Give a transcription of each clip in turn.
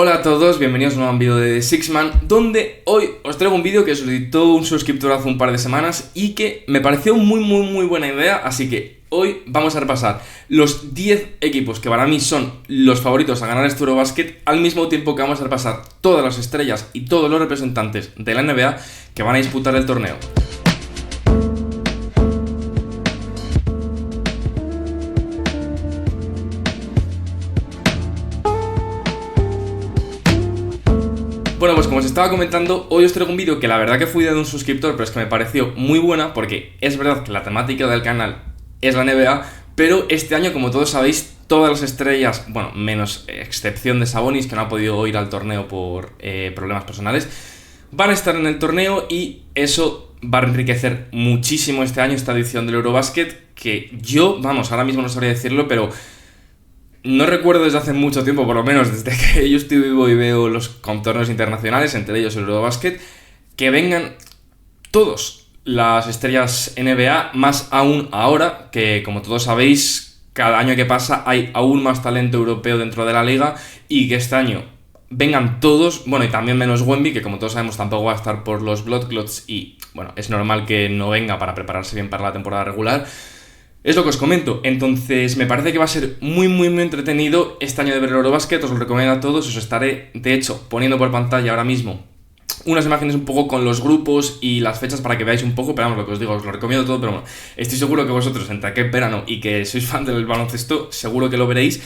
Hola a todos, bienvenidos a un nuevo vídeo de Sixman, donde hoy os traigo un vídeo que solicitó un suscriptor hace un par de semanas y que me pareció muy buena idea, así que hoy vamos a repasar los 10 equipos que para mí son los favoritos a ganar este Eurobasket, al mismo tiempo que vamos a repasar todas las estrellas y todos los representantes de la NBA que van a disputar el torneo. Bueno, pues como os estaba comentando, hoy os traigo un vídeo que la verdad que fue idea de un suscriptor, pero es que me pareció muy buena porque es verdad que la temática del canal es la NBA, pero este año, como todos sabéis, todas las estrellas, bueno, menos excepción de Sabonis, que no ha podido ir al torneo por problemas personales, van a estar en el torneo y eso va a enriquecer muchísimo este año, esta edición del Eurobasket, que yo, vamos, ahora mismo no sabría decirlo, pero no recuerdo desde hace mucho tiempo, por lo menos desde que yo estoy vivo y veo los torneos internacionales, entre ellos el Eurobasket, que vengan todos las estrellas NBA, más aún ahora que, como todos sabéis, cada año que pasa hay aún más talento europeo dentro de la liga y que este año vengan todos, bueno, y también menos Wemby, que como todos sabemos tampoco va a estar por los Blood Clots y, bueno, es normal que no venga para prepararse bien para la temporada regular. Es lo que os comento, entonces me parece que va a ser muy entretenido este año de ver el Eurobasket, os lo recomiendo a todos, os estaré de hecho poniendo por pantalla ahora mismo unas imágenes un poco con los grupos y las fechas para que veáis un poco, pero vamos, lo que os digo, os lo recomiendo todo, pero bueno, estoy seguro que vosotros entre aquel verano y que sois fan del baloncesto, seguro que lo veréis.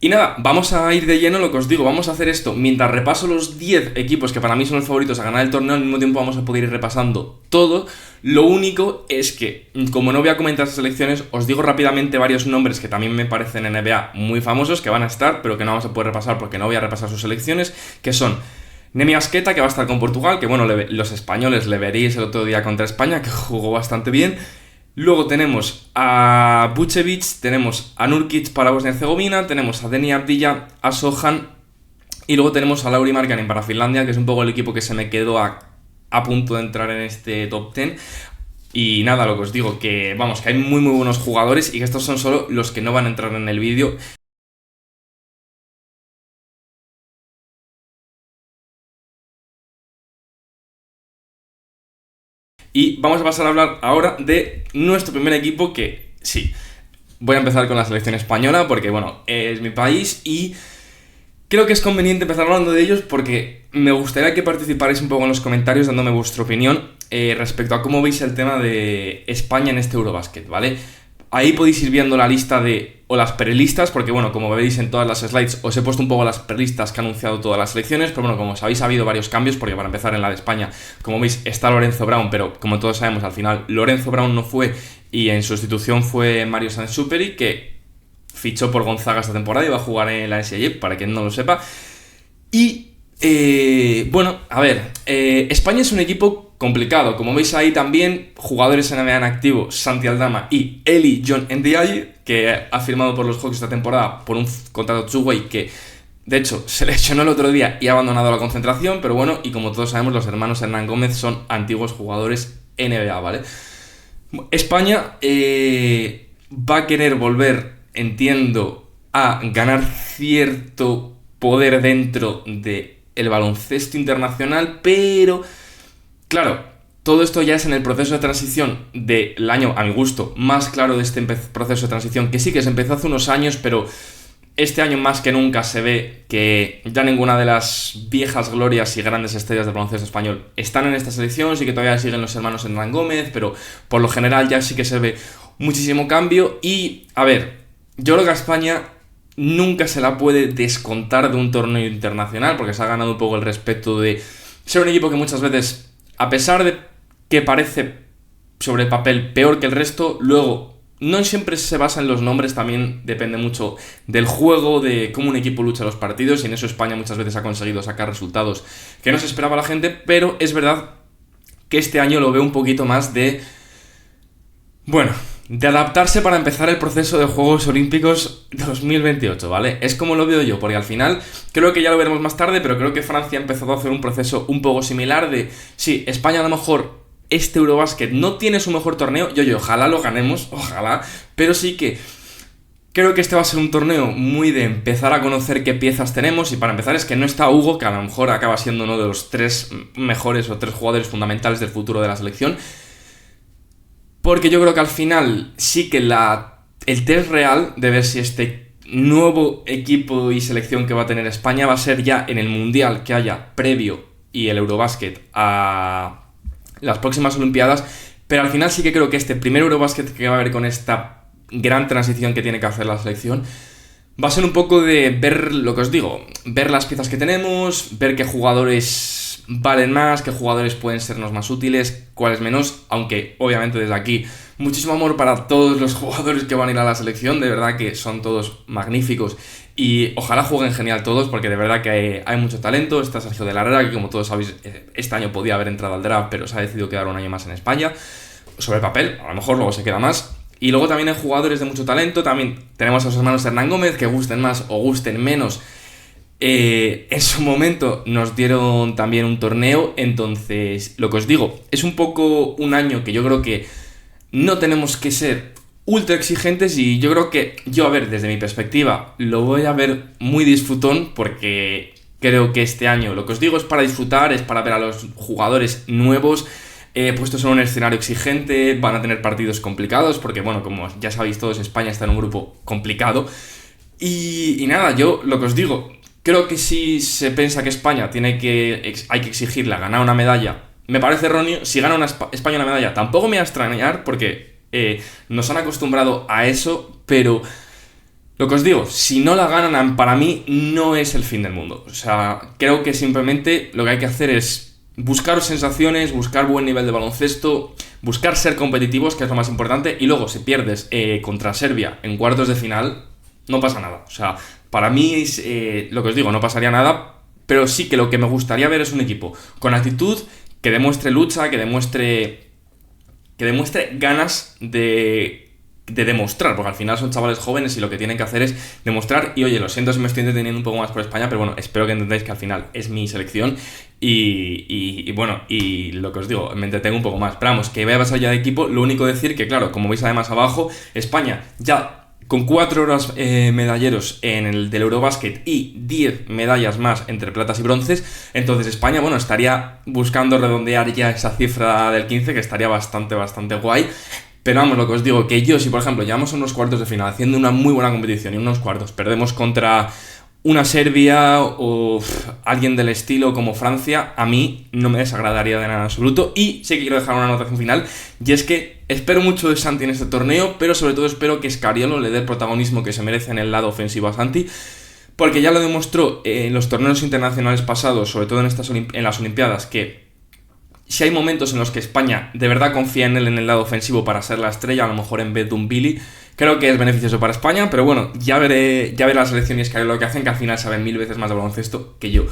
Y nada, vamos a ir de lleno lo que os digo, vamos a hacer esto mientras repaso los 10 equipos que para mí son los favoritos a ganar el torneo, al mismo tiempo vamos a poder ir repasando todo. Lo único es que, como no voy a comentar las selecciones, os digo rápidamente varios nombres que también me parecen en NBA muy famosos, que van a estar, pero que no vamos a poder repasar porque no voy a repasar sus selecciones, que son Nemi Asqueta, que va a estar con Portugal, que bueno, los españoles le veréis el otro día contra España, que jugó bastante bien. Luego tenemos a Vucevic, tenemos a Nurkic para Bosnia-Herzegovina, tenemos a Deni Avdija, a Sohan y luego tenemos a Lauri Markkanen para Finlandia, que es un poco el equipo que se me quedó a punto de entrar en este top 10. Y nada, lo que os digo, que vamos, que hay muy buenos jugadores y que estos son solo los que no van a entrar en el vídeo. Y vamos a pasar a hablar ahora de nuestro primer equipo, que sí, voy a empezar con la selección española porque, bueno, es mi país y creo que es conveniente empezar hablando de ellos porque me gustaría que participarais un poco en los comentarios dándome vuestra opinión respecto a cómo veis el tema de España en este Eurobasket, ¿vale? Ahí podéis ir viendo la lista o las prelistas, porque bueno, como veis en todas las slides os he puesto un poco las prelistas que han anunciado todas las selecciones, pero bueno, como sabéis ha habido varios cambios, porque para empezar en la de España, como veis, está Lorenzo Brown, pero como todos sabemos, al final Lorenzo Brown no fue y en sustitución fue Mario Sansuperi, que fichó por Gonzaga esta temporada y va a jugar en la NCAA, para quien no lo sepa. Y bueno, a ver, España es un equipo complicado, como veis ahí también jugadores NBA en activo, Santi Aldama y Eli John Ndiaye, que ha firmado por los Hawks esta temporada por un contrato two-way que de hecho se lesionó el otro día y ha abandonado la concentración, pero bueno, y como todos sabemos los hermanos Hernán Gómez son antiguos jugadores NBA, ¿vale? España va a querer volver, entiendo, a ganar cierto poder dentro del baloncesto internacional, pero claro, todo esto ya es en el proceso de transición del año, a mi gusto, más claro de este proceso de transición, que sí que se empezó hace unos años, pero este año más que nunca se ve que ya ninguna de las viejas glorias y grandes estrellas del baloncesto español están en esta selección, sí que todavía siguen los hermanos Hernán Gómez, pero por lo general ya sí que se ve muchísimo cambio y, a ver, yo creo que a España nunca se la puede descontar de un torneo internacional porque se ha ganado un poco el respeto de ser un equipo que muchas veces, a pesar de que parece sobre el papel peor que el resto, luego no siempre se basa en los nombres, también depende mucho del juego, de cómo un equipo lucha los partidos y en eso España muchas veces ha conseguido sacar resultados que no se esperaba la gente, pero es verdad que este año lo veo un poquito más de, bueno, de adaptarse para empezar el proceso de Juegos Olímpicos 2028, ¿vale? Es como lo veo yo, porque al final, creo que ya lo veremos más tarde, pero creo que Francia ha empezado a hacer un proceso un poco similar de, sí, España a lo mejor este Eurobasket no tiene su mejor torneo, ojalá lo ganemos, ojalá, pero sí que Creo que este va a ser un torneo muy de empezar a conocer qué piezas tenemos, y para empezar es que no está Hugo, que a lo mejor acaba siendo uno de los 3 mejores o 3 jugadores fundamentales del futuro de la selección, porque yo creo que al final sí que el test real de ver si este nuevo equipo y selección que va a tener España va a ser ya en el Mundial que haya previo y el Eurobasket a las próximas Olimpiadas, pero al final sí que creo que este primer Eurobasket que va a haber con esta gran transición que tiene que hacer la selección va a ser un poco de ver lo que os digo, ver las piezas que tenemos, ver qué jugadores valen más, qué jugadores pueden sernos más útiles, cuáles menos, aunque obviamente desde aquí muchísimo amor para todos los jugadores que van a ir a la selección, de verdad que son todos magníficos y ojalá jueguen genial todos, porque de verdad que hay mucho talento. Está Sergio de la Herrera, que como todos sabéis este año podía haber entrado al draft, pero se ha decidido quedar un año más en España, sobre el papel, a lo mejor luego se queda más. Y luego también hay jugadores de mucho talento. También tenemos a los hermanos Hernán Gómez, que gusten más o gusten menos. En su momento nos dieron también un torneo. Entonces, lo que os digo, es un poco un año que yo creo que no tenemos que ser ultra exigentes. Y yo creo que a ver, desde mi perspectiva, lo voy a ver muy disfrutón, porque creo que este año, lo que os digo, es para disfrutar, es para ver a los jugadores nuevos, puestos en un escenario exigente. Van a tener partidos complicados porque, bueno, como ya sabéis todos, España está en un grupo complicado. Y nada, yo lo que os digo, creo que si se piensa que España hay que exigirle a ganar una medalla, me parece erróneo. Si gana España una medalla, tampoco me va a extrañar, porque nos han acostumbrado a eso, pero lo que os digo, si no la ganan, para mí no es el fin del mundo. O sea, creo que simplemente lo que hay que hacer es buscar sensaciones, buscar buen nivel de baloncesto, buscar ser competitivos, que es lo más importante. Y luego, si pierdes contra Serbia en cuartos de final, no pasa nada. O sea, para mí, lo que os digo, no pasaría nada. Pero sí que lo que me gustaría ver es un equipo con actitud, que demuestre lucha, que demuestre ganas de demostrar, porque al final son chavales jóvenes y lo que tienen que hacer es demostrar. Y oye, lo siento si me estoy entreteniendo un poco más por España, pero bueno, espero que entendáis que al final es mi selección y bueno, y lo que os digo, me entretengo un poco más. Pero vamos, que voy a pasar ya de equipo. Lo único decir que, claro, como veis además abajo, España ya con 4 horas medalleros en el del Eurobasket y 10 medallas más entre platas y bronces. Entonces España, bueno, estaría buscando redondear ya esa cifra del 15, que estaría bastante guay. Pero vamos, lo que os digo, que si por ejemplo llegamos a unos cuartos de final haciendo una muy buena competición y unos cuartos perdemos contra una Serbia o alguien del estilo como Francia, a mí no me desagradaría de nada en absoluto. Y sí que quiero dejar una anotación final, y es que espero mucho de Santi en este torneo, pero sobre todo espero que Scariolo le dé el protagonismo que se merece en el lado ofensivo a Santi, porque ya lo demostró en los torneos internacionales pasados, sobre todo en las Olimpiadas, que si hay momentos en los que España de verdad confía en él en el lado ofensivo para ser la estrella, a lo mejor en vez de un Billy, creo que es beneficioso para España. Pero bueno, ya veré la selección y Scariolo lo que hacen, que al final saben 1000 veces más de baloncesto que yo.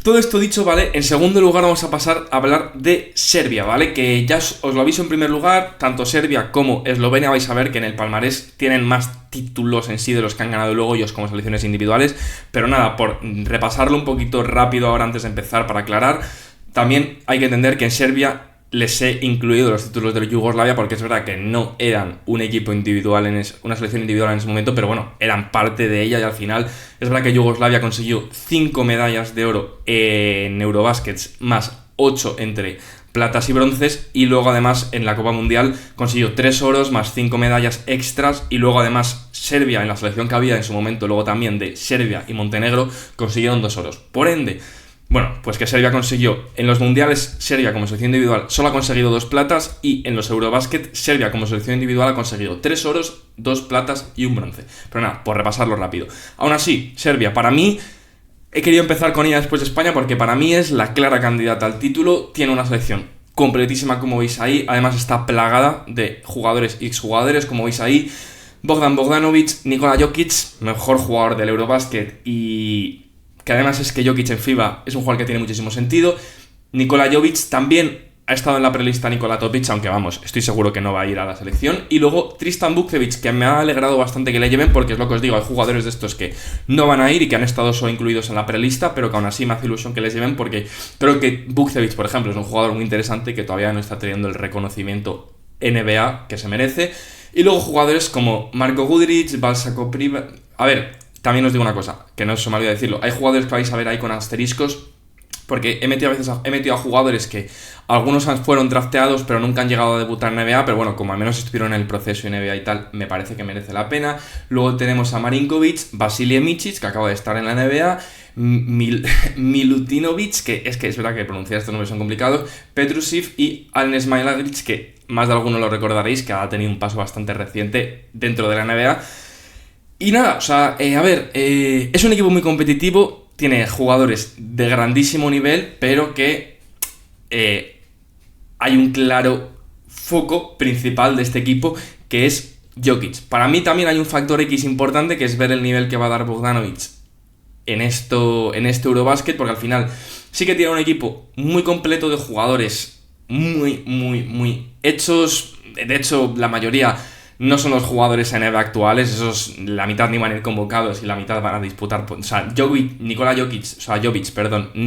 Todo esto dicho, ¿vale? En segundo lugar vamos a pasar a hablar de Serbia, ¿vale? Que ya os lo aviso en primer lugar, tanto Serbia como Eslovenia vais a ver que en el palmarés tienen más títulos en sí de los que han ganado luego ellos como selecciones individuales. Pero nada, por repasarlo un poquito rápido ahora antes de empezar, para aclarar, también hay que entender que en Serbia les he incluido los títulos de Yugoslavia, porque es verdad que no eran un equipo individual, una selección individual en ese momento, pero bueno, eran parte de ella. Y al final es verdad que Yugoslavia consiguió 5 medallas de oro en Eurobaskets, más 8 entre platas y bronces, y luego además en la Copa Mundial consiguió 3 oros más 5 medallas extras. Y luego además Serbia, en la selección que había en su momento, luego también de Serbia y Montenegro, consiguieron 2 oros. Por ende, bueno, pues que Serbia consiguió, en los mundiales, Serbia como selección individual solo ha conseguido 2 platas, y en los Eurobasket, Serbia como selección individual ha conseguido 3 oros, 2 platas y 1 bronce. Pero nada, por repasarlo rápido. Aún así, Serbia, para mí, he querido empezar con ella después de España, porque para mí es la clara candidata al título. Tiene una selección completísima, como veis ahí. Además está plagada de jugadores y exjugadores, como veis ahí. Bogdan Bogdanovic, Nikola Jokic, mejor jugador del Eurobasket, y que además es que Jokic en FIBA es un jugador que tiene muchísimo sentido. Nikola Jovic también ha estado en la prelista Nikola Topic, aunque vamos, estoy seguro que no va a ir a la selección. Y luego Tristan Vukcevic, que me ha alegrado bastante que le lleven, porque es lo que os digo, hay jugadores de estos que no van a ir y que han estado solo incluidos en la prelista, pero que aún así me hace ilusión que les lleven, porque creo que Vukcevic, por ejemplo, es un jugador muy interesante que todavía no está teniendo el reconocimiento NBA que se merece. Y luego jugadores como Marco Guduric, Balsako Priva... A ver, también os digo una cosa, que no se me olvida decirlo. Hay jugadores que vais a ver ahí con asteriscos, porque he metido a jugadores que algunos fueron drafteados pero nunca han llegado a debutar en NBA, pero bueno, como al menos estuvieron en el proceso en NBA y tal, me parece que merece la pena. Luego tenemos a Marinkovic, Vasilije Micic, que acaba de estar en la NBA, Milutinovic, que es verdad que pronunciar estos nombres son complicados, Petrusiv y Alen Smailagic, que más de alguno lo recordaréis, que ha tenido un paso bastante reciente dentro de la NBA. Y nada, o sea, es un equipo muy competitivo. Tiene jugadores de grandísimo nivel, pero que hay un claro foco principal de este equipo, que es Jokic. Para mí también hay un factor X importante, que es ver el nivel que va a dar Bogdanovic en este Eurobasket, porque al final sí que tiene un equipo muy completo de jugadores muy hechos. De hecho, la mayoría no son los jugadores NBA actuales, esos la mitad ni van a ir convocados y la mitad van a disputar, o sea, Jovic, ni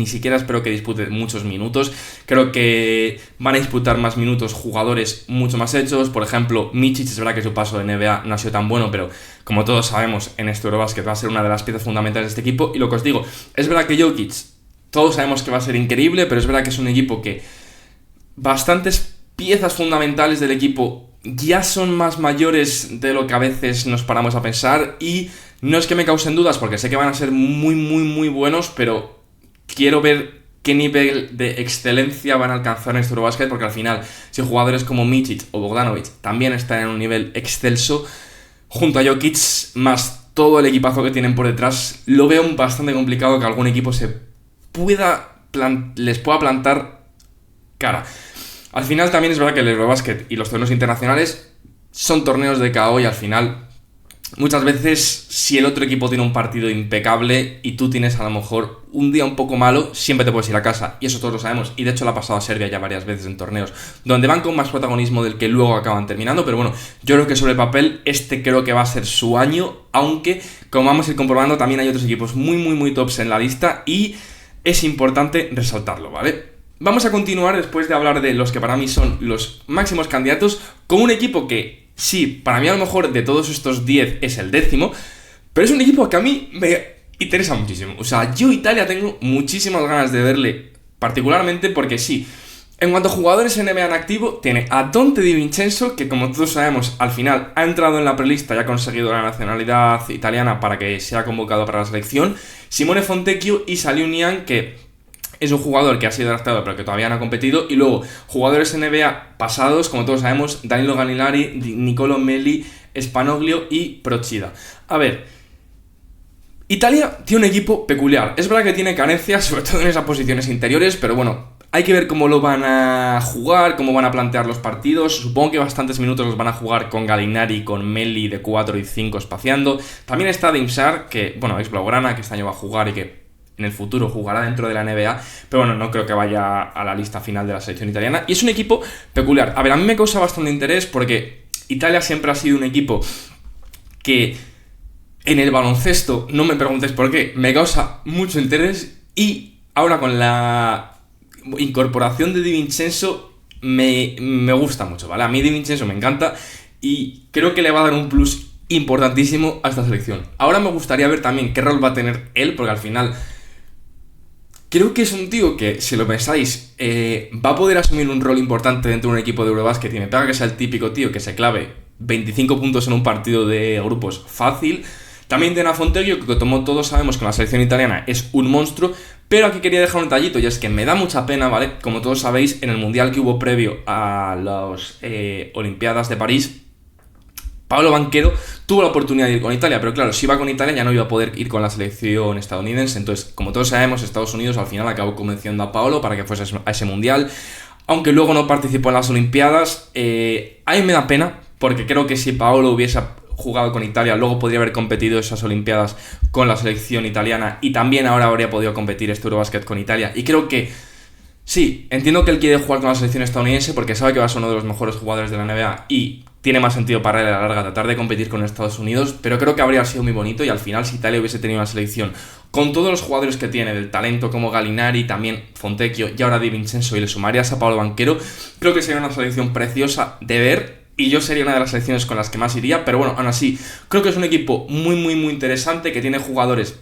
siquiera espero que dispute muchos minutos. Creo que van a disputar más minutos jugadores mucho más hechos. Por ejemplo, Micic, es verdad que su paso de NBA no ha sido tan bueno, pero como todos sabemos, en este Eurobasket va a ser una de las piezas fundamentales de este equipo. Y lo que os digo, es verdad que Jokic, todos sabemos que va a ser increíble, pero es verdad que es un equipo que bastantes piezas fundamentales del equipo ya son más mayores de lo que a veces nos paramos a pensar, y no es que me causen dudas porque sé que van a ser muy buenos, pero quiero ver qué nivel de excelencia van a alcanzar en este Eurobasket, porque al final, si jugadores como Micic o Bogdanovic también están en un nivel excelso, junto a Jokic, más todo el equipazo que tienen por detrás, lo veo bastante complicado que algún equipo les pueda plantar cara. Al final también es verdad que el Eurobasket y los torneos internacionales son torneos de KO, y al final muchas veces si el otro equipo tiene un partido impecable y tú tienes a lo mejor un día un poco malo, siempre te puedes ir a casa, y eso todos lo sabemos. Y de hecho le ha pasado a Serbia ya varias veces en torneos donde van con más protagonismo del que luego acaban terminando. Pero bueno, yo creo que sobre el papel creo que va a ser su año, aunque como vamos a ir comprobando también hay otros equipos muy tops en la lista y es importante resaltarlo, ¿vale? Vamos a continuar después de hablar de los que para mí son los máximos candidatos, con un equipo que, sí, para mí a lo mejor de todos estos 10 es el 10º, pero es un equipo que a mí me interesa muchísimo. O sea, yo Italia tengo muchísimas ganas de verle, particularmente porque sí, en cuanto a jugadores NBA en activo, tiene a Donte Di Vincenzo, que como todos sabemos, al final ha entrado en la prelista y ha conseguido la nacionalidad italiana para que sea convocado para la selección, Simone Fontecchio y Salihu Niang, que es un jugador que ha sido drafteado pero que todavía no ha competido. Y luego jugadores NBA pasados, como todos sabemos, Danilo Gallinari, Niccolò Melli, Spanoglio y Procida. A ver, Italia tiene un equipo peculiar. Es verdad que tiene carencias, sobre todo en esas posiciones interiores, pero bueno, hay que ver cómo lo van a jugar, cómo van a plantear los partidos. Supongo que bastantes minutos los van a jugar con Gallinari, con Melli de 4 y 5 espaciando. También está Dimsar, que, bueno, ex Blaugrana, que este año va a jugar y que en el futuro jugará dentro de la NBA, pero bueno, no creo que vaya a la lista final de la selección italiana. Y es un equipo peculiar. A ver, a mí me causa bastante interés porque Italia siempre ha sido un equipo que en el baloncesto, no me preguntéis por qué, me causa mucho interés, y ahora con la incorporación de Di Vincenzo me gusta mucho, ¿vale? A mí Di Vincenzo me encanta y creo que le va a dar un plus importantísimo a esta selección. Ahora me gustaría ver también qué rol va a tener él, porque al final creo que es un tío que, si lo pensáis, va a poder asumir un rol importante dentro de un equipo de Eurobasket, y me pega que sea el típico tío que se clave 25 puntos en un partido de grupos fácil. También tiene a Fontecchio, que como todos sabemos que la selección italiana es un monstruo, pero aquí quería dejar un detallito, y es que me da mucha pena, ¿vale? Como todos sabéis, en el Mundial que hubo previo a las Olimpiadas de París, Paolo Banchero tuvo la oportunidad de ir con Italia, pero claro, si iba con Italia ya no iba a poder ir con la selección estadounidense. Entonces, como todos sabemos, Estados Unidos al final acabó convenciendo a Paolo para que fuese a ese Mundial, aunque luego no participó en las Olimpiadas. A mí me da pena, porque creo que si Paolo hubiese jugado con Italia, luego podría haber competido esas Olimpiadas con la selección italiana, y también ahora habría podido competir este Eurobasket con Italia. Y creo que sí, entiendo que él quiere jugar con la selección estadounidense porque sabe que va a ser uno de los mejores jugadores de la NBA y tiene más sentido para él a la larga tratar de competir con Estados Unidos, pero creo que habría sido muy bonito. Y al final, si Italia hubiese tenido una selección con todos los jugadores que tiene, del talento como Gallinari, también Fontecchio y ahora Di Vincenzo, y le sumarías a Paolo Banchero, creo que sería una selección preciosa de ver, y yo sería una de las selecciones con las que más iría, pero bueno, aún así, creo que es un equipo muy, muy, muy interesante, que tiene jugadores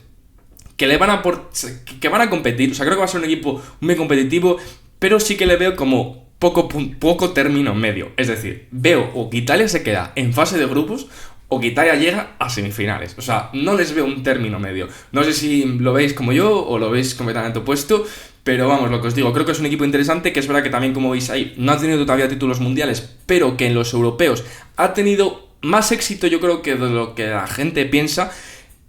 que que van a competir. O sea, creo que va a ser un equipo muy competitivo, pero sí que le veo como poco término medio. Es decir, veo o que Italia se queda en fase de grupos o que Italia llega a semifinales. O sea, no les veo un término medio. No sé si lo veis como yo o lo veis completamente opuesto, pero vamos, lo que os digo, creo que es un equipo interesante, que es verdad que también, como veis ahí, no ha tenido todavía títulos mundiales, pero que en los europeos ha tenido más éxito, yo creo, que de lo que la gente piensa.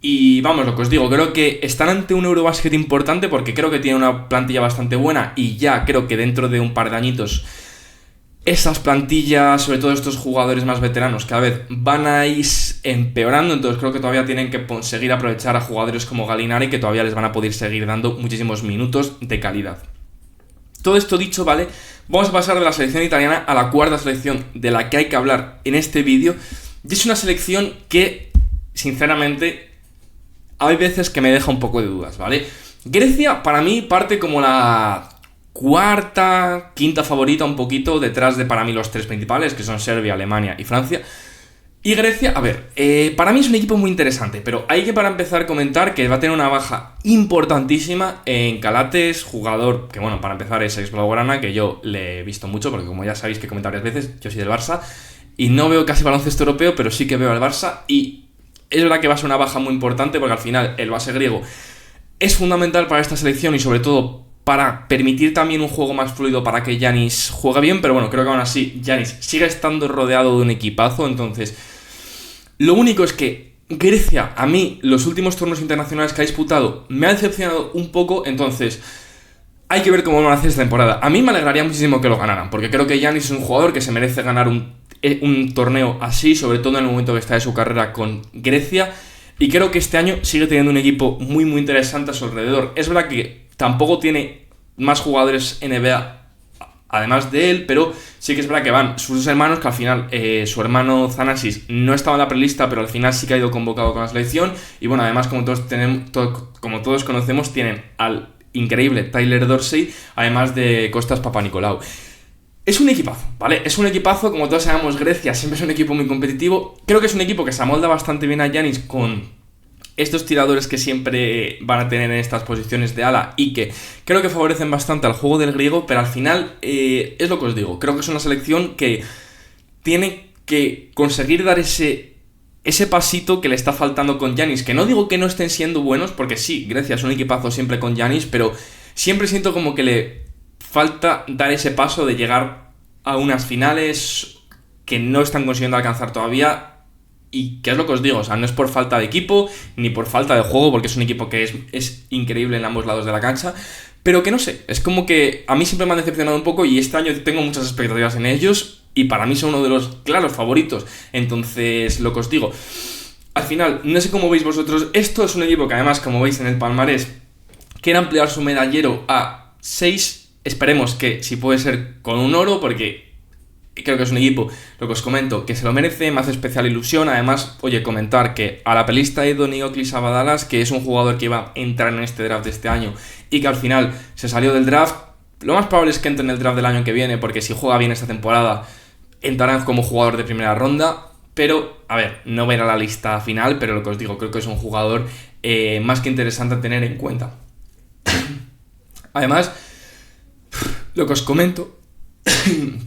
Y vamos, lo que os digo, creo que están ante un Eurobasket importante, porque creo que tiene una plantilla bastante buena, y ya creo que dentro de un par de añitos esas plantillas, sobre todo estos jugadores más veteranos, cada vez van a ir empeorando. Entonces creo que todavía tienen que seguir aprovechar a jugadores como Gallinari, que todavía les van a poder seguir dando muchísimos minutos de calidad. Todo esto dicho, ¿vale? Vamos a pasar de la selección italiana a la cuarta selección de la que hay que hablar en este vídeo. Y es una selección que, sinceramente, hay veces que me deja un poco de dudas, ¿vale? Grecia, para mí, parte como la cuarta, quinta favorita, un poquito detrás de, para mí, los tres principales, que son Serbia, Alemania y Francia. Y Grecia, a ver, para mí es un equipo muy interesante, pero hay que, para empezar, comentar que va a tener una baja importantísima en Calates, jugador que, bueno, para empezar es ex-blaugrana, que yo le he visto mucho, porque como ya sabéis que he comentado varias veces, yo soy del Barça, y no veo casi baloncesto europeo, pero sí que veo al Barça, y es verdad que va a ser una baja muy importante, porque al final el base griego es fundamental para esta selección, y sobre todo para permitir también un juego más fluido para que Giannis juegue bien, pero bueno, creo que aún así Giannis sigue estando rodeado de un equipazo. Entonces, lo único es que Grecia, a mí, los últimos torneos internacionales que ha disputado, me ha decepcionado un poco. Entonces, hay que ver cómo van a hacer esta temporada. A mí me alegraría muchísimo que lo ganaran, porque creo que Giannis es un jugador que se merece ganar un torneo así, sobre todo en el momento que está de su carrera con Grecia. Y creo que este año sigue teniendo un equipo muy, muy interesante a su alrededor. Es verdad que tampoco tiene más jugadores NBA además de él, pero sí que es verdad que van sus dos hermanos, que al final su hermano Thanasis no estaba en la prelista, pero al final sí que ha ido convocado con la selección. Y bueno, además, como todos conocemos, tienen al increíble Tyler Dorsey, además de Kostas Papanikolaou. Es un equipazo, ¿vale? Es un equipazo, como todos sabemos, Grecia siempre es un equipo muy competitivo. Creo que es un equipo que se amolda bastante bien a Giannis con estos tiradores que siempre van a tener en estas posiciones de ala, y que creo que favorecen bastante al juego del griego, pero al final es lo que os digo, creo que es una selección que tiene que conseguir dar ese pasito que le está faltando con Giannis, que no digo que no estén siendo buenos, porque sí, Grecia es un equipazo siempre con Giannis, pero siempre siento como que le falta dar ese paso de llegar a unas finales que no están consiguiendo alcanzar todavía. Y que es lo que os digo, o sea, no es por falta de equipo ni por falta de juego, porque es un equipo que es increíble en ambos lados de la cancha, pero que no sé, es como que a mí siempre me han decepcionado un poco, y este año tengo muchas expectativas en ellos, y para mí son uno de los claros favoritos. Entonces, lo que os digo, al final, no sé cómo veis vosotros, esto es un equipo que además, como veis en el palmarés, quiere ampliar su medallero a 6, esperemos que si puede ser con un oro, porque creo que es un equipo, lo que os comento, que se lo merece, me hace especial ilusión. Además, oye, comentar que a la pelista ha ido Nioklis Abadalas, que es un jugador que iba a entrar en este draft de este año y que al final se salió del draft. Lo más probable es que entre en el draft del año que viene, porque si juega bien esta temporada, entrará como jugador de primera ronda. Pero, a ver, no verá la lista final, pero lo que os digo, creo que es un jugador más que interesante a tener en cuenta. Además, lo que os comento,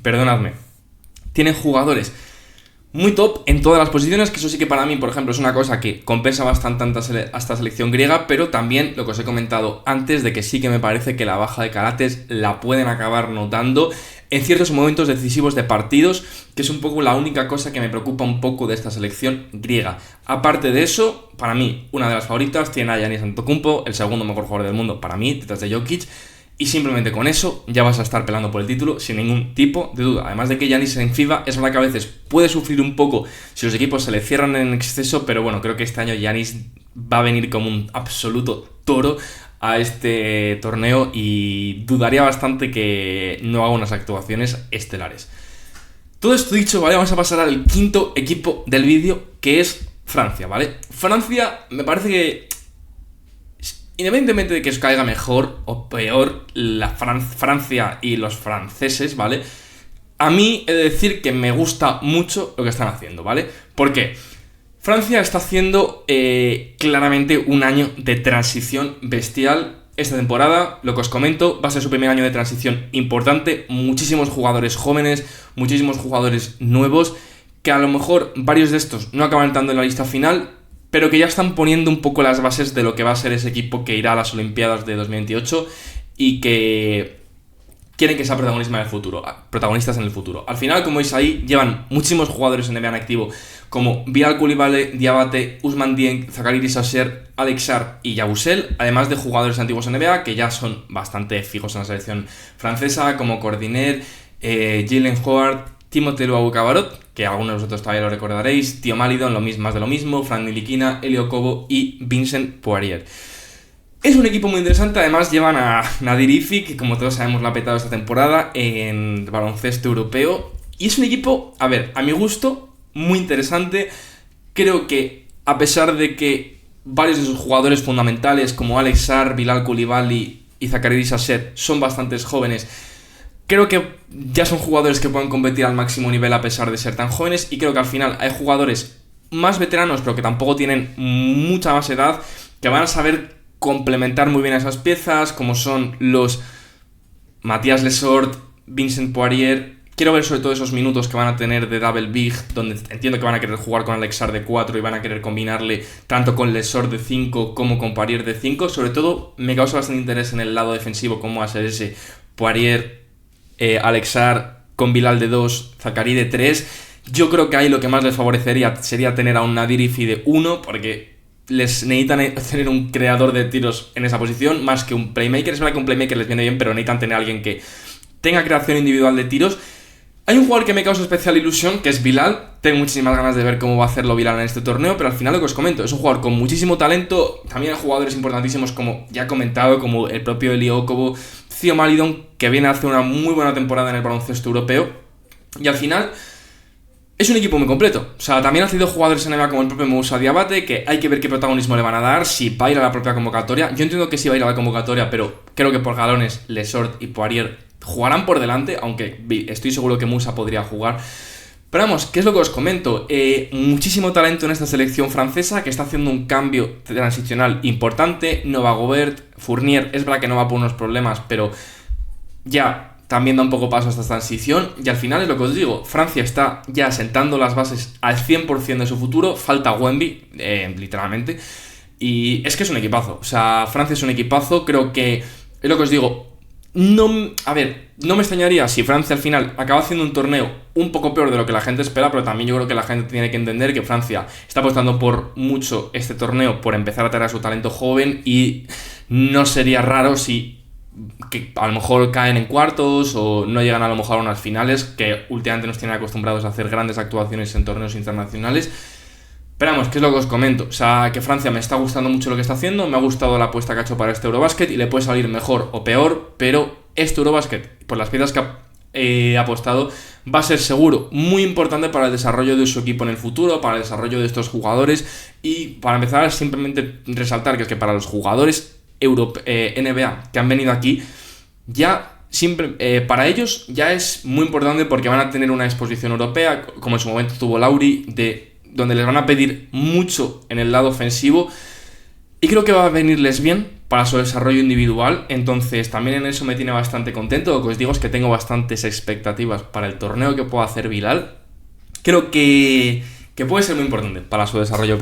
perdonadme, tienen jugadores muy top en todas las posiciones, que eso sí que para mí, por ejemplo, es una cosa que compensa bastante a esta selección griega, pero también lo que os he comentado antes, de que sí que me parece que la baja de Calates la pueden acabar notando en ciertos momentos decisivos de partidos, que es un poco la única cosa que me preocupa un poco de esta selección griega. Aparte de eso, para mí, una de las favoritas tiene a Giannis Antetokounmpo, el segundo mejor jugador del mundo para mí, detrás de Jokic. Y simplemente con eso ya vas a estar peleando por el título sin ningún tipo de duda. Además de que Giannis en FIBA es verdad que a veces puede sufrir un poco si los equipos se le cierran en exceso, pero bueno, creo que este año Giannis va a venir como un absoluto toro a este torneo, y dudaría bastante que no haga unas actuaciones estelares. Todo esto dicho, ¿vale? Vamos a pasar al quinto equipo del vídeo, que es Francia, ¿vale? Francia me parece que, independientemente de que os caiga mejor o peor la Francia y los franceses, ¿vale? a mí he de decir que me gusta mucho lo que están haciendo, ¿vale? ¿Por qué? Francia está haciendo claramente un año de transición bestial. Esta temporada, lo que os comento, va a ser su primer año de transición importante. Muchísimos jugadores jóvenes, muchísimos jugadores nuevos, que a lo mejor varios de estos no acaban entrando en la lista final, pero que ya están poniendo un poco las bases de lo que va a ser ese equipo que irá a las Olimpiadas de 2028 y que quieren que sea protagonistas en el futuro. Al final, como veis ahí, llevan muchísimos jugadores en NBA en activo, como Bilal Coulibaly, Diabate, Ousmane Dieng, Zaccharie Disasser, Alex Sarr y Yabusel, además de jugadores antiguos en NBA que ya son bastante fijos en la selección francesa, como Cordiner, Jalen Howard, Timothée Luwawu-Cabarrot, que algunos de vosotros todavía lo recordaréis, Tio Malidon, más de lo mismo, Frank Ntilikina, Elio Kobo y Vincent Poirier. Es un equipo muy interesante, además llevan a Nadir Ify, que como todos sabemos la ha petado esta temporada en baloncesto europeo, y es un equipo, a ver, a mi gusto, muy interesante. Creo que a pesar de que varios de sus jugadores fundamentales como Alex Sarr, Bilal Coulibaly y Zaccharie Disasser son bastante jóvenes, creo que ya son jugadores que pueden competir al máximo nivel a pesar de ser tan jóvenes, y creo que al final hay jugadores más veteranos pero que tampoco tienen mucha más edad, que van a saber complementar muy bien esas piezas, como son los Matthias Lesort, Vincent Poirier. Quiero ver sobre todo esos minutos que van a tener de double big, donde entiendo que van a querer jugar con Alex Sarr de 4 y van a querer combinarle tanto con Lesort de 5 como con Poirier de 5. Sobre todo me causa bastante interés en el lado defensivo cómo va a ser ese Poirier, Alex Sarr con Bilal de 2, Zaccharie de 3. Yo creo que ahí lo que más les favorecería sería tener a un Nadir Ify de 1, porque les necesitan tener un creador de tiros en esa posición más que un playmaker. Es verdad que un playmaker les viene bien, pero necesitan tener a alguien que tenga creación individual de tiros. Hay un jugador que me causa especial ilusión, que es Bilal. Tengo muchísimas ganas de ver cómo va a hacerlo Bilal en este torneo, pero al final lo que os comento, es un jugador con muchísimo talento. También hay jugadores importantísimos, como ya he comentado, como el propio Elio Kobo, Tio Malidon, que viene a hacer una muy buena temporada en el baloncesto europeo. Y al final es un equipo muy completo. O sea, también ha sido jugadores en NBA como el propio Moussa Diabate, que hay que ver qué protagonismo le van a dar, si va a ir a la propia convocatoria. Yo entiendo que sí va a ir a la convocatoria, pero creo que por galones Lesort y Poirier jugarán por delante, aunque estoy seguro que Moussa podría jugar. Pero vamos, ¿qué es lo que os comento? Muchísimo talento en esta selección francesa, que está haciendo un cambio transicional importante. Nova Gobert, Fournier, es verdad que no va por unos problemas, pero ya también da un poco paso a esta transición. Y al final es lo que os digo, Francia está ya sentando las bases al 100% de su futuro. Falta Wemby, literalmente. Y es que es un equipazo. O sea, Francia es un equipazo. Creo que es lo que os digo. No me extrañaría si Francia al final acaba haciendo un torneo un poco peor de lo que la gente espera, pero también yo creo que la gente tiene que entender que Francia está apostando por mucho este torneo por empezar a traer a su talento joven, y no sería raro si que a lo mejor caen en cuartos o no llegan a lo mejor a unas finales, que últimamente nos tienen acostumbrados a hacer grandes actuaciones en torneos internacionales. Pero vamos, ¿qué es lo que os comento? O sea, que Francia me está gustando mucho lo que está haciendo, me ha gustado la apuesta que ha hecho para este Eurobasket, y le puede salir mejor o peor, pero este Eurobasket, por las piezas que ha apostado, va a ser seguro muy importante para el desarrollo de su equipo en el futuro, para el desarrollo de estos jugadores. Y para empezar, simplemente resaltar que es que para los jugadores NBA que han venido aquí, ya para ellos ya es muy importante, porque van a tener una exposición europea, como en su momento tuvo Lauri, donde les van a pedir mucho en el lado ofensivo, y creo que va a venirles bien para su desarrollo individual. Entonces también en eso me tiene bastante contento. Lo que os digo es que tengo bastantes expectativas para el torneo que pueda hacer Bilal. Creo que puede ser muy importante para su desarrollo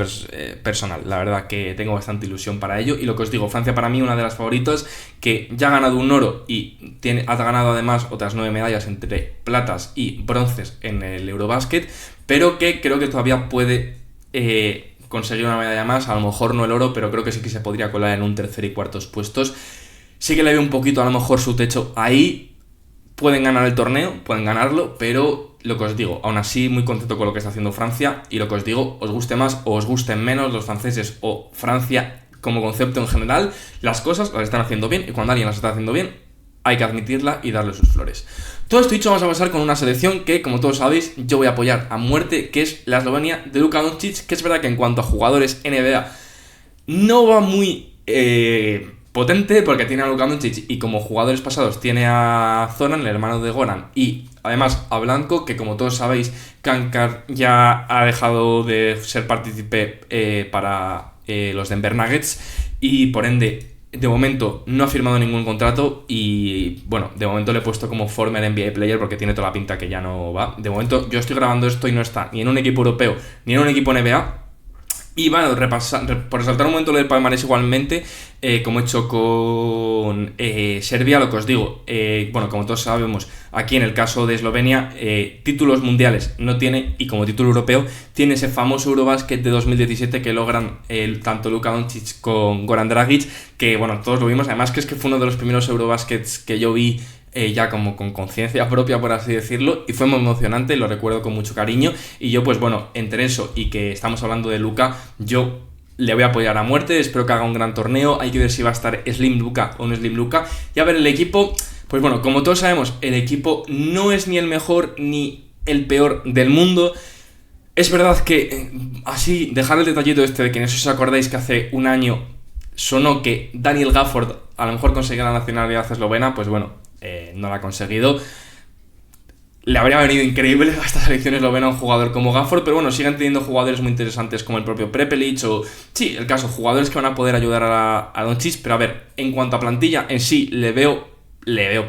personal. La verdad que tengo bastante ilusión para ello. Y lo que os digo, Francia para mí una de las favoritas, que ya ha ganado un oro y ha ganado además otras 9 medallas entre platas y bronces en el Eurobasket, pero que creo que todavía puede conseguir una medalla más. A lo mejor no el oro, pero creo que sí que se podría colar en un tercer y cuartos puestos. Sí que le veo un poquito a lo mejor su techo ahí. Pueden ganar el torneo, pueden ganarlo, pero lo que os digo, aún así muy contento con lo que está haciendo Francia. Y lo que os digo, os guste más o os gusten menos los franceses o Francia como concepto en general, las cosas las están haciendo bien, y cuando alguien las está haciendo bien hay que admitirla y darle sus flores. Todo esto dicho, vamos a pasar con una selección que, como todos sabéis, yo voy a apoyar a muerte, que es la Eslovenia de Luka Doncic, que es verdad que en cuanto a jugadores NBA no va muy potente porque tiene a Luka Doncic y como jugadores pasados tiene a Zoran, el hermano de Goran, y además a Blanco, que como todos sabéis, Kankar ya ha dejado de ser partícipe para los Denver Nuggets y por ende de momento no ha firmado ningún contrato y bueno, de momento le he puesto como former NBA player porque tiene toda la pinta que ya no va. De momento yo estoy grabando esto y no está ni en un equipo europeo ni en un equipo NBA. Y bueno, por resaltar un momento lo del palmarés igualmente, como he hecho con Serbia, lo que os digo, bueno, como todos sabemos, aquí en el caso de Eslovenia, títulos mundiales no tiene, y como título europeo tiene ese famoso Eurobasket de 2017 que logran tanto Luka Doncic con Goran Dragic, que bueno, todos lo vimos, además que es que fue uno de los primeros Eurobaskets que yo vi ya como con conciencia propia, por así decirlo, y fue muy emocionante, lo recuerdo con mucho cariño, y yo pues bueno, entre eso y que estamos hablando de Luka, yo le voy a apoyar a muerte, espero que haga un gran torneo, hay que ver si va a estar Slim Luka o no Slim Luka, y a ver el equipo, pues bueno, como todos sabemos, el equipo no es ni el mejor ni el peor del mundo. Es verdad que, así, dejar el detallito este de que no sé si os acordáis que hace un año sonó que Daniel Gafford a lo mejor conseguía la nacionalidad eslovena, pues bueno, no la ha conseguido. Le habría venido increíble a esta selección eslovena un jugador como Gafford, pero bueno, siguen teniendo jugadores muy interesantes como el propio Prepelic o, sí, el caso, jugadores que van a poder ayudar a Doncic, pero a ver, en cuanto a plantilla en sí, le veo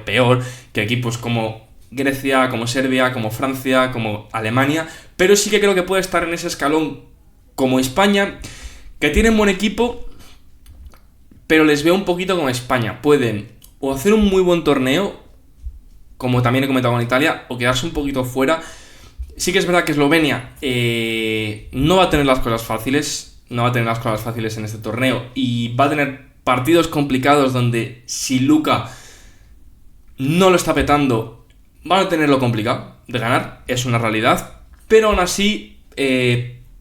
peor que equipos como Grecia, como Serbia, como Francia, como Alemania, pero sí que creo que puede estar en ese escalón como España, que tienen buen equipo, pero les veo un poquito como España, pueden o hacer un muy buen torneo, como también he comentado con Italia, o quedarse un poquito fuera. Sí que es verdad que Eslovenia no va a tener las cosas fáciles, en este torneo, y va a tener partidos complicados donde si Luka no lo está petando, van a tenerlo complicado de ganar, es una realidad, pero aún así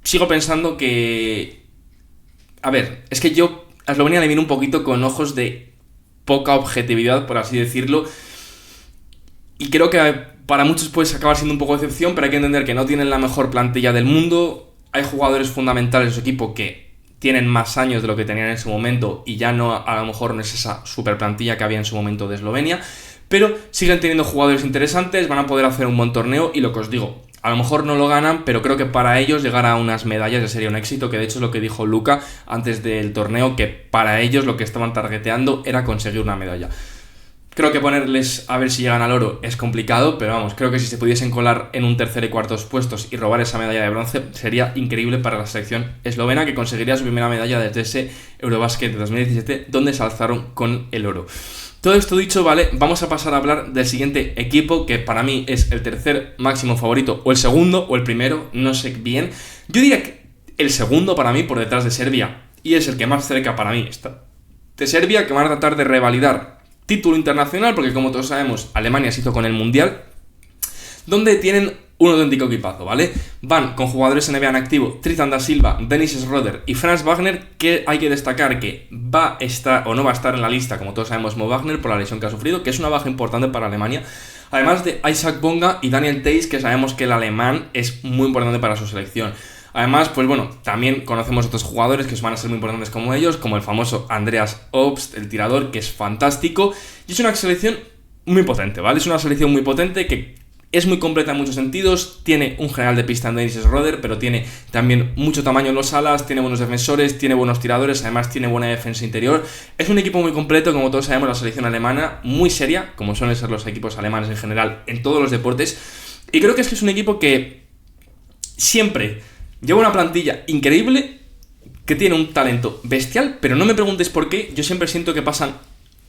sigo pensando que, a ver, es que yo a Eslovenia le miro un poquito con ojos de poca objetividad, por así decirlo, y creo que para muchos puede acabar siendo un poco de excepción, pero hay que entender que no tienen la mejor plantilla del mundo, hay jugadores fundamentales de su equipo que tienen más años de lo que tenían en su momento y ya no, a lo mejor no es esa super plantilla que había en su momento de Eslovenia, pero siguen teniendo jugadores interesantes, van a poder hacer un buen torneo y lo que os digo, a lo mejor no lo ganan, pero creo que para ellos llegar a unas medallas ya sería un éxito, que de hecho es lo que dijo Luka antes del torneo, que para ellos lo que estaban targeteando era conseguir una medalla. Creo que ponerles a ver si llegan al oro es complicado, pero vamos, creo que si se pudiesen colar en un tercer y cuartos puestos y robar esa medalla de bronce sería increíble para la selección eslovena, que conseguiría su primera medalla desde ese Eurobasket de 2017 donde se alzaron con el oro. Todo esto dicho, vale, vamos a pasar a hablar del siguiente equipo, que para mí es el tercer máximo favorito, o el segundo, o el primero, no sé bien. Yo diría que el segundo para mí, por detrás de Serbia, y es el que más cerca para mí está de Serbia, que van a tratar de revalidar título internacional, porque como todos sabemos, Alemania se hizo con el Mundial, donde tienen un auténtico equipazo, ¿vale? Van con jugadores NBA en activo, Tristan da Silva, Dennis Schroeder y Franz Wagner, que hay que destacar que va a estar o no va a estar en la lista, como todos sabemos, Mo Wagner por la lesión que ha sufrido, que es una baja importante para Alemania, además de Isaac Bonga y Daniel Theis, que sabemos que el alemán es muy importante para su selección. Además, pues bueno, también conocemos otros jugadores que van a ser muy importantes como ellos, como el famoso Andreas Obst, el tirador, que es fantástico, y es una selección muy potente, ¿vale? Es una selección muy potente que es muy completa en muchos sentidos, tiene un general de pista en Dennis Schroeder, pero tiene también mucho tamaño en los alas, tiene buenos defensores, tiene buenos tiradores, además tiene buena defensa interior. Es un equipo muy completo, como todos sabemos, la selección alemana, muy seria, como suelen ser los equipos alemanes en general en todos los deportes, y creo que es un equipo que siempre lleva una plantilla increíble, que tiene un talento bestial, pero no me preguntes por qué, yo siempre siento que pasan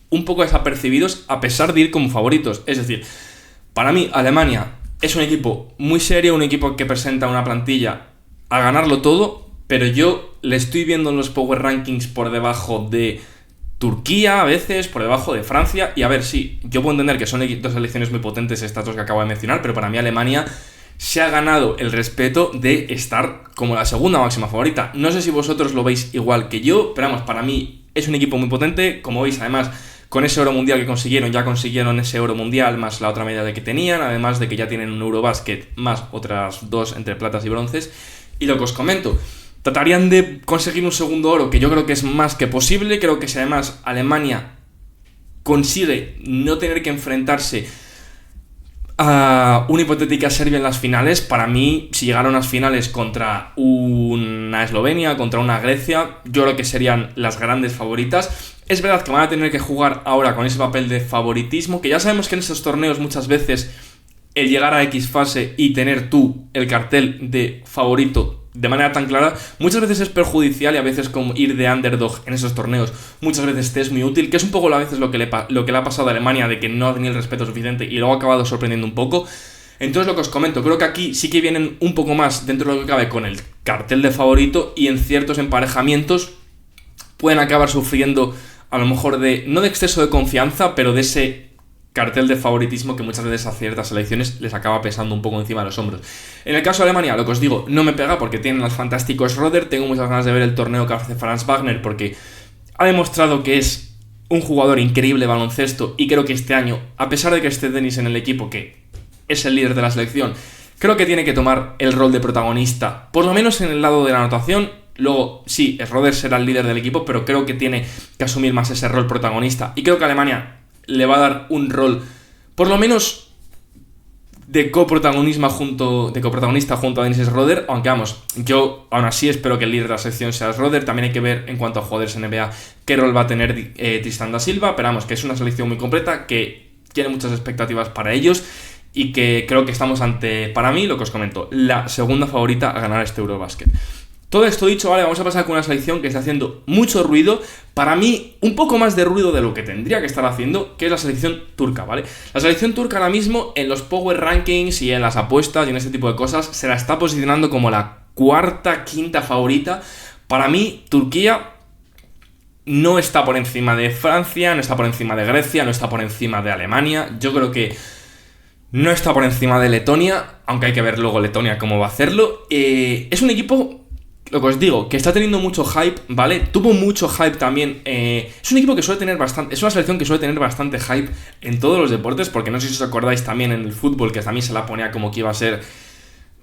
un poco desapercibidos a pesar de ir como favoritos. Es decir, para mí Alemania es un equipo muy serio, un equipo que presenta una plantilla a ganarlo todo, pero yo le estoy viendo en los Power Rankings por debajo de Turquía a veces, por debajo de Francia, y a ver, sí, yo puedo entender que son dos selecciones muy potentes estas dos que acabo de mencionar, pero para mí Alemania se ha ganado el respeto de estar como la segunda máxima favorita. No sé si vosotros lo veis igual que yo, pero vamos, para mí es un equipo muy potente, como veis, además, con ese oro mundial que consiguieron, ya consiguieron ese oro mundial más la otra medalla que tenían, además de que ya tienen un Eurobasket más otras dos entre platas y bronces. Y lo que os comento, tratarían de conseguir un segundo oro, que yo creo que es más que posible. Creo que si además Alemania consigue no tener que enfrentarse a una hipotética Serbia en las finales, para mí, si llegara a unas finales contra una Eslovenia, contra una Grecia, yo creo que serían las grandes favoritas. Es verdad que van a tener que jugar ahora con ese papel de favoritismo, que ya sabemos que en esos torneos muchas veces el llegar a X fase y tener tú el cartel de favorito de manera tan clara, muchas veces es perjudicial, y a veces como ir de underdog en esos torneos, muchas veces te es muy útil, que es un poco a veces lo que le ha pasado a Alemania, de que no ha tenido el respeto suficiente y luego ha acabado sorprendiendo un poco. Entonces, lo que os comento, creo que aquí sí que vienen un poco más dentro de lo que cabe con el cartel de favorito, y en ciertos emparejamientos pueden acabar sufriendo a lo mejor no de exceso de confianza, pero de ese cartel de favoritismo que muchas veces a ciertas selecciones les acaba pesando un poco encima de los hombros. En el caso de Alemania, lo que os digo, no me pega porque tienen al fantástico Schröder. Tengo muchas ganas de ver el torneo que hace Franz Wagner, porque ha demostrado que es un jugador increíble de baloncesto, y creo que este año, a pesar de que esté Dennis en el equipo, que es el líder de la selección, creo que tiene que tomar el rol de protagonista, por lo menos en el lado de la anotación. Luego, sí, Schröder será el líder del equipo, pero creo que tiene que asumir más ese rol protagonista, y creo que Alemania le va a dar un rol, por lo menos, de coprotagonista junto a Dennis Schröder, aunque vamos, yo aún así espero que el líder de la sección sea Schröder. También hay que ver en cuanto a jugadores NBA qué rol va a tener Tristan da Silva, pero vamos, que es una selección muy completa, que tiene muchas expectativas para ellos, y que creo que estamos ante, para mí, lo que os comento, la segunda favorita a ganar este Eurobasket. Todo esto dicho, vale, vamos a pasar con una selección que está haciendo mucho ruido, para mí un poco más de ruido de lo que tendría que estar haciendo, que es la selección turca, ¿vale? La selección turca ahora mismo en los Power Rankings y en las apuestas y en este tipo de cosas se la está posicionando como la cuarta, quinta favorita. Para mí, Turquía no está por encima de Francia, no está por encima de Grecia, no está por encima de Alemania. Yo creo que no está por encima de Letonia, aunque hay que ver luego Letonia cómo va a hacerlo. Es un equipo, lo que os digo, que está teniendo mucho hype, ¿vale? Tuvo mucho hype también. Es un equipo que suele tener bastante. Es una selección que suele tener bastante hype en todos los deportes, porque no sé si os acordáis también en el fútbol, que también se la ponía como que iba a ser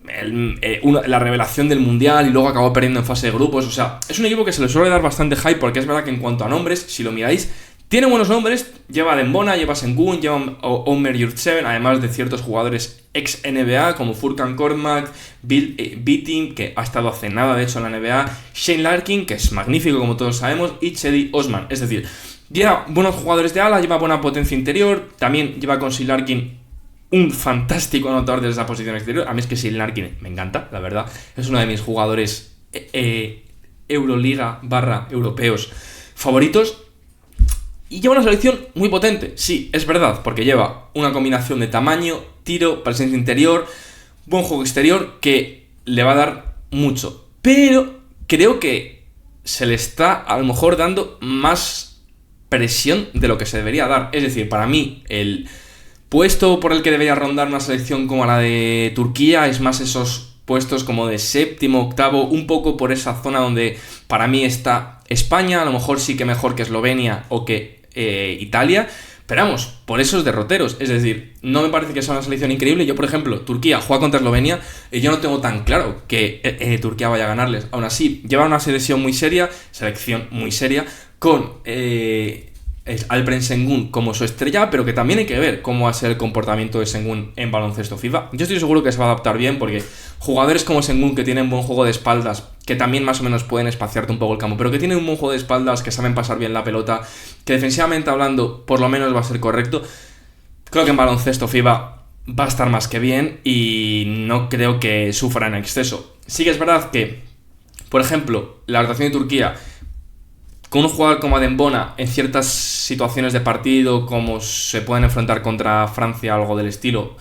la revelación del mundial, y luego acabó perdiendo en fase de grupos. O sea, es un equipo que se le suele dar bastante hype, porque es verdad que en cuanto a nombres, si lo miráis, tiene buenos nombres. Lleva a Dembona, lleva a Sengun, lleva a Omer Yurtseven, además de ciertos jugadores ex-NBA como Furkan Korkmaz, Bitim, que ha estado hace nada de hecho en la NBA, Shane Larkin, que es magnífico como todos sabemos, y Cedi Osman. Es decir, lleva buenos jugadores de ala, lleva buena potencia interior, también lleva con Shane Larkin un fantástico anotador desde esa posición exterior. A mí es que Shane Larkin me encanta, la verdad, es uno de mis jugadores Euroliga / europeos favoritos. Y lleva una selección muy potente, sí, es verdad, porque lleva una combinación de tamaño, tiro, presencia interior, buen juego exterior, que le va a dar mucho. Pero creo que se le está a lo mejor dando más presión de lo que se debería dar. Es decir, para mí el puesto por el que debería rondar una selección como la de Turquía es más esos puestos como de séptimo, octavo, un poco por esa zona donde para mí está España, a lo mejor sí que mejor que Eslovenia o que Italia, pero vamos, por esos derroteros. Es decir, no me parece que sea una selección increíble. Yo, por ejemplo, Turquía juega contra Eslovenia y yo no tengo tan claro que Turquía vaya a ganarles. Aún así, lleva una selección muy seria, con Alperen Sengun como su estrella, pero que también hay que ver cómo va a ser el comportamiento de Sengun en baloncesto FIFA. Yo estoy seguro que se va a adaptar bien, porque jugadores como Sengun, que tienen buen juego de espaldas, que también más o menos pueden espaciarte un poco el campo, pero que tienen un buen juego de espaldas, que saben pasar bien la pelota, que defensivamente hablando por lo menos va a ser correcto, creo que en baloncesto FIBA va a estar más que bien y no creo que sufra en exceso. Sí que es verdad que, por ejemplo, la rotación de Turquía con un jugador como Dembona en ciertas situaciones de partido, como se pueden enfrentar contra Francia o algo del estilo,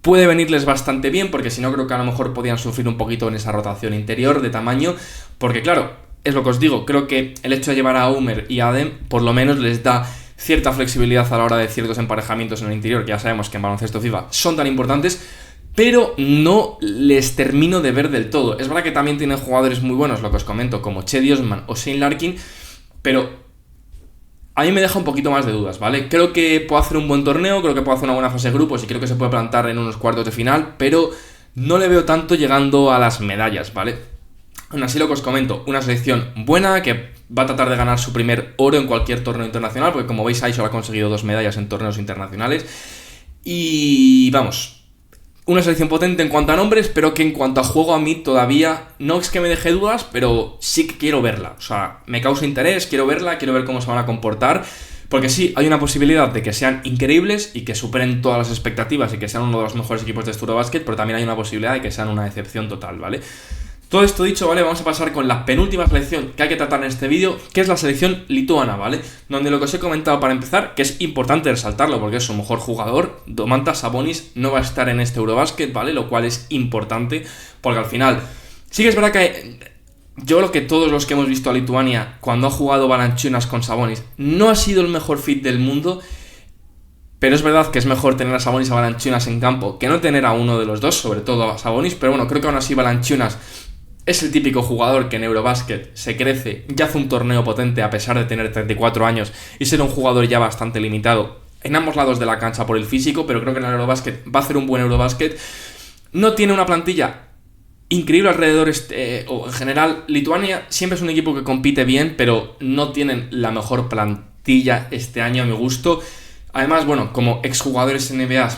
puede venirles bastante bien, porque si no creo que a lo mejor podían sufrir un poquito en esa rotación interior de tamaño, porque claro, es lo que os digo, creo que el hecho de llevar a Omer y a Adem por lo menos les da cierta flexibilidad a la hora de ciertos emparejamientos en el interior, que ya sabemos que en baloncesto FIFA son tan importantes, pero no les termino de ver del todo. Es verdad que también tienen jugadores muy buenos, lo que os comento, como Cedi Osman o Shane Larkin, pero a mí me deja un poquito más de dudas, ¿vale? Creo que puede hacer un buen torneo, creo que puede hacer una buena fase de grupos y creo que se puede plantar en unos cuartos de final, pero no le veo tanto llegando a las medallas, ¿vale? Aún así, lo que os comento, una selección buena que va a tratar de ganar su primer oro en cualquier torneo internacional, porque como veis, ahí solo ha conseguido 2 medallas en torneos internacionales. Y vamos, una selección potente en cuanto a nombres, pero que en cuanto a juego a mí todavía no es que me deje dudas, pero sí que quiero verla. O sea, me causa interés, quiero verla, quiero ver cómo se van a comportar. Porque sí, hay una posibilidad de que sean increíbles y que superen todas las expectativas y que sean uno de los mejores equipos de este Eurobasket, pero también hay una posibilidad de que sean una decepción total, ¿vale? Todo esto dicho, ¿vale? Vamos a pasar con la penúltima selección que hay que tratar en este vídeo, que es la selección lituana, ¿vale? Donde lo que os he comentado para empezar, que es importante resaltarlo porque es su mejor jugador, Domantas Sabonis no va a estar en este Eurobasket, ¿vale? Lo cual es importante porque al final sí que es verdad que yo creo que todos los que hemos visto a Lituania cuando ha jugado Valanciunas con Sabonis no ha sido el mejor fit del mundo, pero es verdad que es mejor tener a Sabonis y a Valanciunas en campo que no tener a uno de los dos, sobre todo a Sabonis, pero bueno, creo que aún así Valanciunas es el típico jugador que en Eurobasket se crece, ya hace un torneo potente a pesar de tener 34 años y ser un jugador ya bastante limitado en ambos lados de la cancha por el físico, pero creo que en el Eurobasket va a hacer un buen Eurobasket. No tiene una plantilla increíble alrededor, o en general, Lituania siempre es un equipo que compite bien, pero no tienen la mejor plantilla este año a mi gusto. Además, bueno, como exjugadores NBA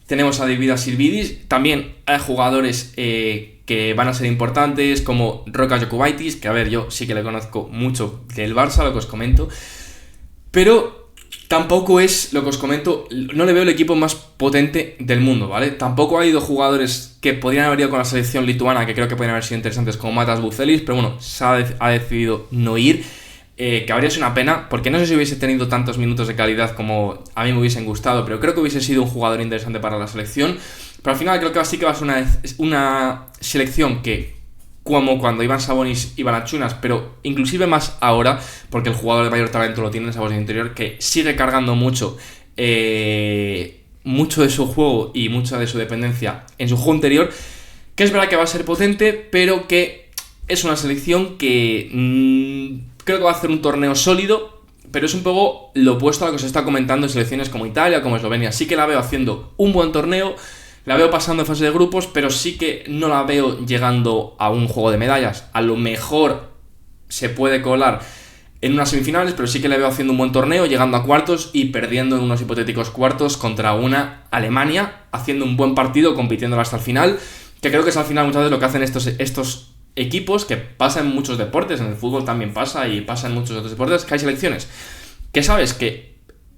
tenemos a Deividas Sirvydis, también hay jugadores que van a ser importantes, como Rokas Jokubaitis, que a ver, yo sí que le conozco mucho del Barça, lo que os comento, pero tampoco es, lo que os comento, no le veo el equipo más potente del mundo, ¿vale? Tampoco ha ido jugadores que podrían haber ido con la selección lituana, que creo que podrían haber sido interesantes, como Matas Buzelis, pero bueno, ha decidido no ir, que habría sido una pena, porque no sé si hubiese tenido tantos minutos de calidad como a mí me hubiesen gustado, pero creo que hubiese sido un jugador interesante para la selección. Pero al final creo que sí que va a ser una selección que, como cuando iban Sabonis y Valanciunas, pero inclusive más ahora, porque el jugador de mayor talento lo tiene en Sabonis interior, que sigue cargando mucho de su juego y mucha de su dependencia en su juego interior, que es verdad que va a ser potente, pero que es una selección que creo que va a hacer un torneo sólido, pero es un poco lo opuesto a lo que se está comentando en selecciones como Italia, como Eslovenia. Sí que la veo haciendo un buen torneo, la veo pasando en fase de grupos, pero sí que no la veo llegando a un juego de medallas. A lo mejor se puede colar en unas semifinales, pero sí que la veo haciendo un buen torneo, llegando a cuartos y perdiendo en unos hipotéticos cuartos contra una Alemania, haciendo un buen partido, compitiéndola hasta el final, que creo que es al final muchas veces lo que hacen estos equipos, que pasa en muchos deportes, en el fútbol también pasa y pasa en muchos otros deportes, que hay selecciones que sabes que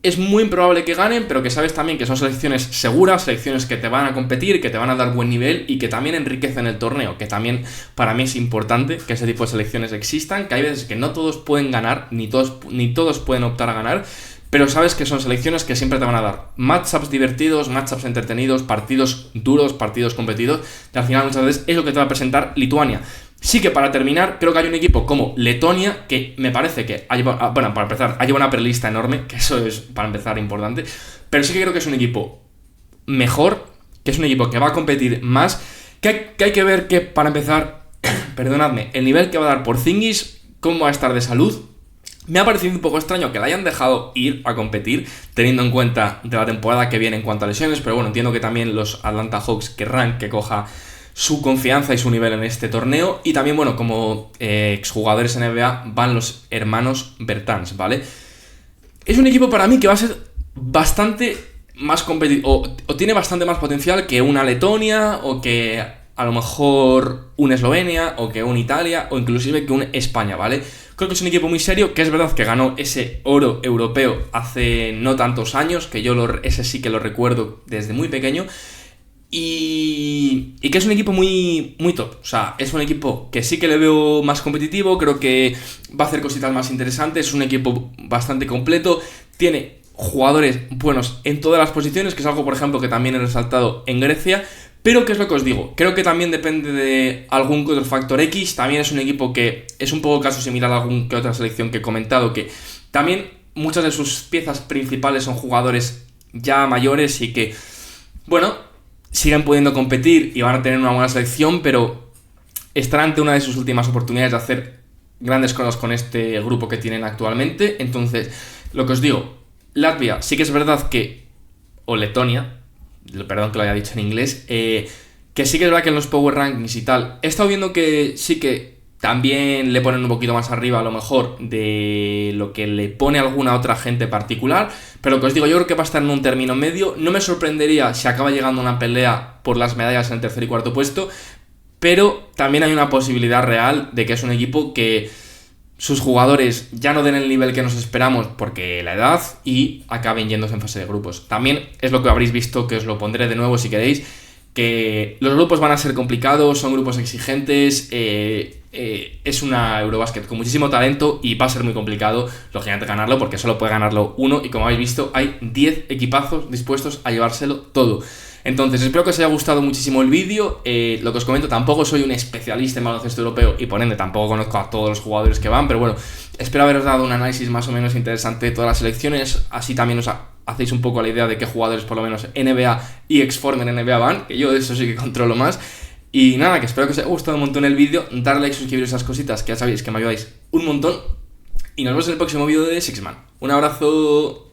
es muy improbable que ganen, pero que sabes también que son selecciones seguras, selecciones que te van a competir, que te van a dar buen nivel y que también enriquecen el torneo, que también para mí es importante que ese tipo de selecciones existan, que hay veces que no todos pueden ganar, ni todos pueden optar a ganar, pero sabes que son selecciones que siempre te van a dar matchups divertidos, matchups entretenidos, partidos duros, partidos competidos, que al final muchas veces es lo que te va a presentar Lituania. Sí que para terminar, creo que hay un equipo como Letonia, que me parece que para empezar, ha llevado una prelista enorme, que eso es para empezar importante, pero sí que creo que es un equipo mejor, que es un equipo que va a competir más, que hay que ver que, para empezar, perdonadme, el nivel que va a dar Porzingis, cómo va a estar de salud. Me ha parecido un poco extraño que la hayan dejado ir a competir, teniendo en cuenta de la temporada que viene en cuanto a lesiones, pero bueno, entiendo que también los Atlanta Hawks querrán que coja su confianza y su nivel en este torneo. Y también, bueno, como exjugadores NBA van los hermanos Bertans, ¿vale? Es un equipo para mí que va a ser bastante más competitivo, o tiene bastante más potencial que una Letonia, o que a lo mejor una Eslovenia, o que una Italia, o inclusive que una España, ¿vale? Creo que es un equipo muy serio, que es verdad que ganó ese oro europeo hace no tantos años, que yo ese sí que lo recuerdo desde muy pequeño, y que es un equipo muy, muy top. O sea, es un equipo que sí que le veo más competitivo, creo que va a hacer cositas más interesantes, es un equipo bastante completo, tiene jugadores buenos en todas las posiciones, que es algo, por ejemplo, que también he resaltado en Grecia. Pero, ¿qué es lo que os digo? Creo que también depende de algún que otro factor X. También es un equipo que es un poco caso similar a algún que otra selección que he comentado, que también muchas de sus piezas principales son jugadores ya mayores y que, bueno, siguen pudiendo competir y van a tener una buena selección, pero estarán ante una de sus últimas oportunidades de hacer grandes cosas con este grupo que tienen actualmente. Entonces, lo que os digo, Latvia sí que es verdad que, o Letonia, perdón que lo haya dicho en inglés, Que sí que es verdad que en los Power Rankings y tal, he estado viendo que sí que también le ponen un poquito más arriba a lo mejor de lo que le pone alguna otra gente particular, pero lo que os digo, yo creo que va a estar en un término medio. No me sorprendería si acaba llegando una pelea por las medallas en el tercer y cuarto puesto, pero también hay una posibilidad real de que es un equipo que sus jugadores ya no den el nivel que nos esperamos porque la edad y acaben yéndose en fase de grupos. También es lo que habréis visto, que os lo pondré de nuevo si queréis, que los grupos van a ser complicados, son grupos exigentes, es una Eurobasket con muchísimo talento y va a ser muy complicado, lógicamente, ganarlo porque solo puede ganarlo uno y como habéis visto hay 10 equipazos dispuestos a llevárselo todo. Entonces, espero que os haya gustado muchísimo el vídeo. Lo que os comento, tampoco soy un especialista en baloncesto europeo y por ende tampoco conozco a todos los jugadores que van, pero bueno, espero haberos dado un análisis más o menos interesante de todas las selecciones, así también os hacéis un poco la idea de qué jugadores por lo menos NBA y ex-former NBA van, que yo de eso sí que controlo más. Y nada, que espero que os haya gustado un montón el vídeo, darle like, suscribiros a esas cositas que ya sabéis que me ayudáis un montón y nos vemos en el próximo vídeo de Sixman. Un abrazo.